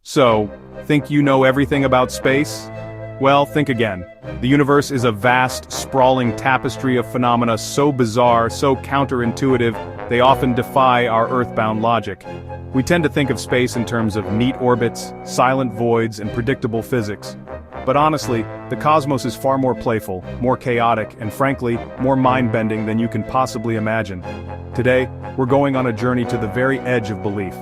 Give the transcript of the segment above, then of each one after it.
So, think you know everything about space? Well, think again. The universe is a vast, sprawling tapestry of phenomena so bizarre, so counterintuitive, they often defy our earthbound logic. We tend to think of space in terms of neat orbits, silent voids, and predictable physics. But honestly, the cosmos is far more playful, more chaotic, and frankly, more mind-bending than you can possibly imagine. Today, we're going on a journey to the very edge of belief.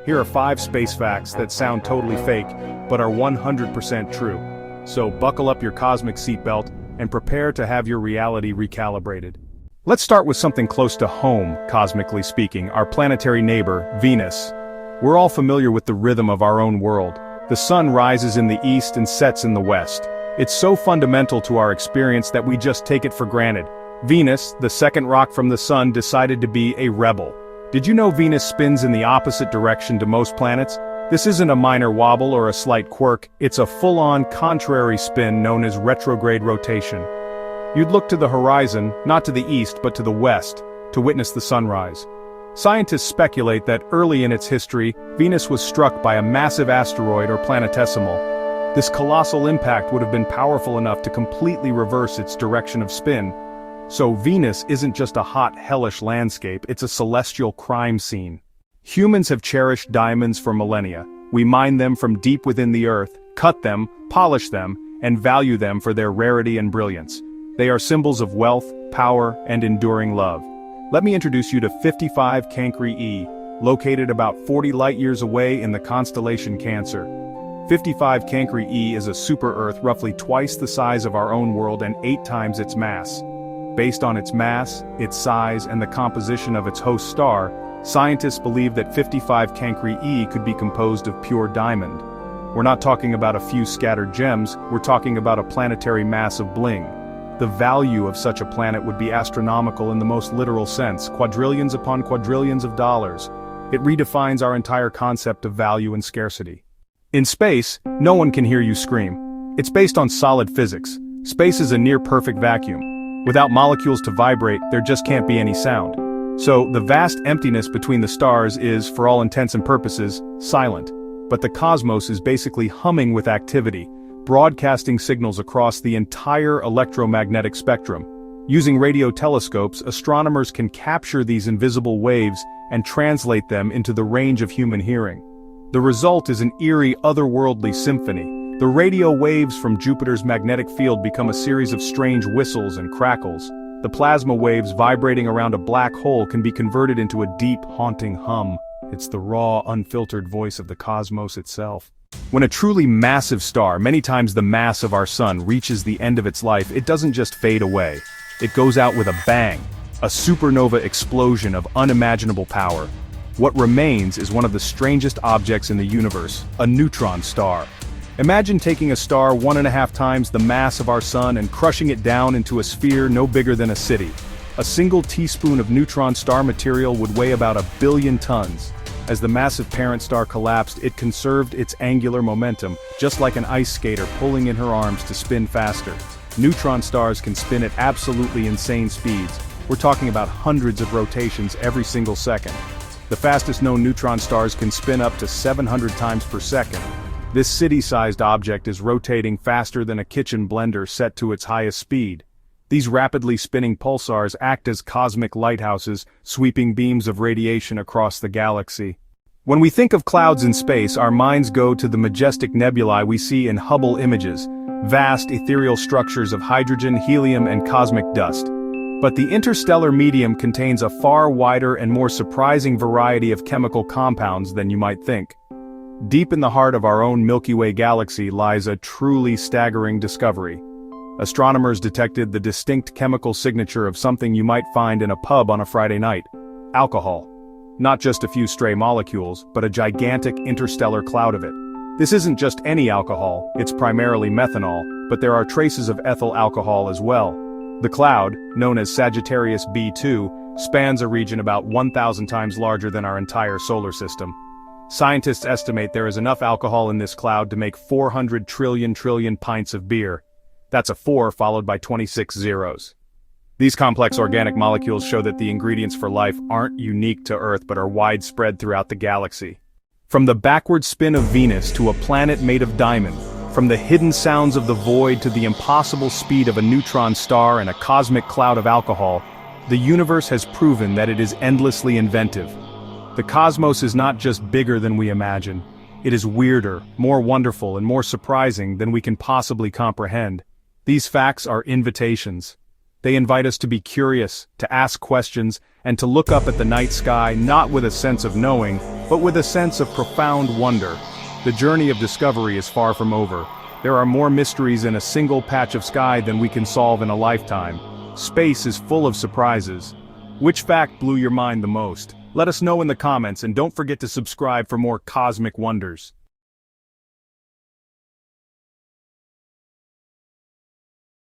Here are 5 space facts that sound totally fake, but are 100% true. So buckle up your cosmic seatbelt and prepare to have your reality recalibrated. Let's start with something close to home, cosmically speaking, our planetary neighbor, Venus. We're all familiar with the rhythm of our own world. The sun rises in the east and sets in the west. It's so fundamental to our experience that we just take it for granted. Venus, the second rock from the sun, decided to be a rebel. Did you know Venus spins in the opposite direction to most planets? This isn't a minor wobble or a slight quirk, it's a full-on contrary spin known as retrograde rotation. You'd look to the horizon, not to the east but to the west, to witness the sunrise. Scientists speculate that early in its history, Venus was struck by a massive asteroid or planetesimal. This colossal impact would have been powerful enough to completely reverse its direction of spin. So Venus isn't just a hot, hellish landscape, it's a celestial crime scene. Humans have cherished diamonds for millennia. We mine them from deep within the earth, cut them, polish them, and value them for their rarity and brilliance. They are symbols of wealth, power, and enduring love. Let me introduce you to 55 Cancri E, located about 40 light-years away in the constellation Cancer. 55 Cancri E is a super-Earth roughly twice the size of our own world and 8 times its mass. Based on its mass, its size, and the composition of its host star, scientists believe that 55 Cancri E could be composed of pure diamond. We're not talking about a few scattered gems, we're talking about a planetary mass of bling. The value of such a planet would be astronomical in the most literal sense, quadrillions upon quadrillions of dollars. It redefines our entire concept of value and scarcity. In space, no one can hear you scream. It's based on solid physics. Space is a near-perfect vacuum. Without molecules to vibrate, there just can't be any sound. So, the vast emptiness between the stars is, for all intents and purposes, silent. But the cosmos is basically humming with activity, broadcasting signals across the entire electromagnetic spectrum. Using radio telescopes, astronomers can capture these invisible waves and translate them into the range of human hearing. The result is an eerie, otherworldly symphony. The radio waves from Jupiter's magnetic field become a series of strange whistles and crackles. The plasma waves vibrating around a black hole can be converted into a deep, haunting hum. It's the raw, unfiltered voice of the cosmos itself. When a truly massive star, many times the mass of our sun, reaches the end of its life, it doesn't just fade away. It goes out with a bang, a supernova explosion of unimaginable power. What remains is one of the strangest objects in the universe, a neutron star. Imagine taking a star 1.5 times the mass of our sun and crushing it down into a sphere no bigger than a city. A single teaspoon of neutron star material would weigh about 1 billion tons. As the massive parent star collapsed, it conserved its angular momentum, just like an ice skater pulling in her arms to spin faster. Neutron stars can spin at absolutely insane speeds. We're talking about hundreds of rotations every single second. The fastest known neutron stars can spin up to 700 times per second. This city-sized object is rotating faster than a kitchen blender set to its highest speed. These rapidly spinning pulsars act as cosmic lighthouses, sweeping beams of radiation across the galaxy. When we think of clouds in space, our minds go to the majestic nebulae we see in Hubble images, vast ethereal structures of hydrogen, helium, and cosmic dust. But the interstellar medium contains a far wider and more surprising variety of chemical compounds than you might think. Deep in the heart of our own Milky Way galaxy lies a truly staggering discovery. Astronomers detected the distinct chemical signature of something you might find in a pub on a Friday night: alcohol. Not just a few stray molecules, but a gigantic interstellar cloud of it. This isn't just any alcohol, it's primarily methanol, but there are traces of ethyl alcohol as well. The cloud, known as Sagittarius B2, spans a region about 1,000 times larger than our entire solar system. Scientists estimate there is enough alcohol in this cloud to make 400 trillion pints of beer. That's a 4 followed by 26 zeros. These complex organic molecules show that the ingredients for life aren't unique to Earth but are widespread throughout the galaxy. From the backward spin of Venus to a planet made of diamond, from the hidden sounds of the void to the impossible speed of a neutron star and a cosmic cloud of alcohol, the universe has proven that it is endlessly inventive. The cosmos is not just bigger than we imagine. It is weirder, more wonderful, and more surprising than we can possibly comprehend. These facts are invitations. They invite us to be curious, to ask questions, and to look up at the night sky not with a sense of knowing, but with a sense of profound wonder. The journey of discovery is far from over. There are more mysteries in a single patch of sky than we can solve in a lifetime. Space is full of surprises. Which fact blew your mind the most? Let us know in the comments, and don't forget to subscribe for more cosmic wonders.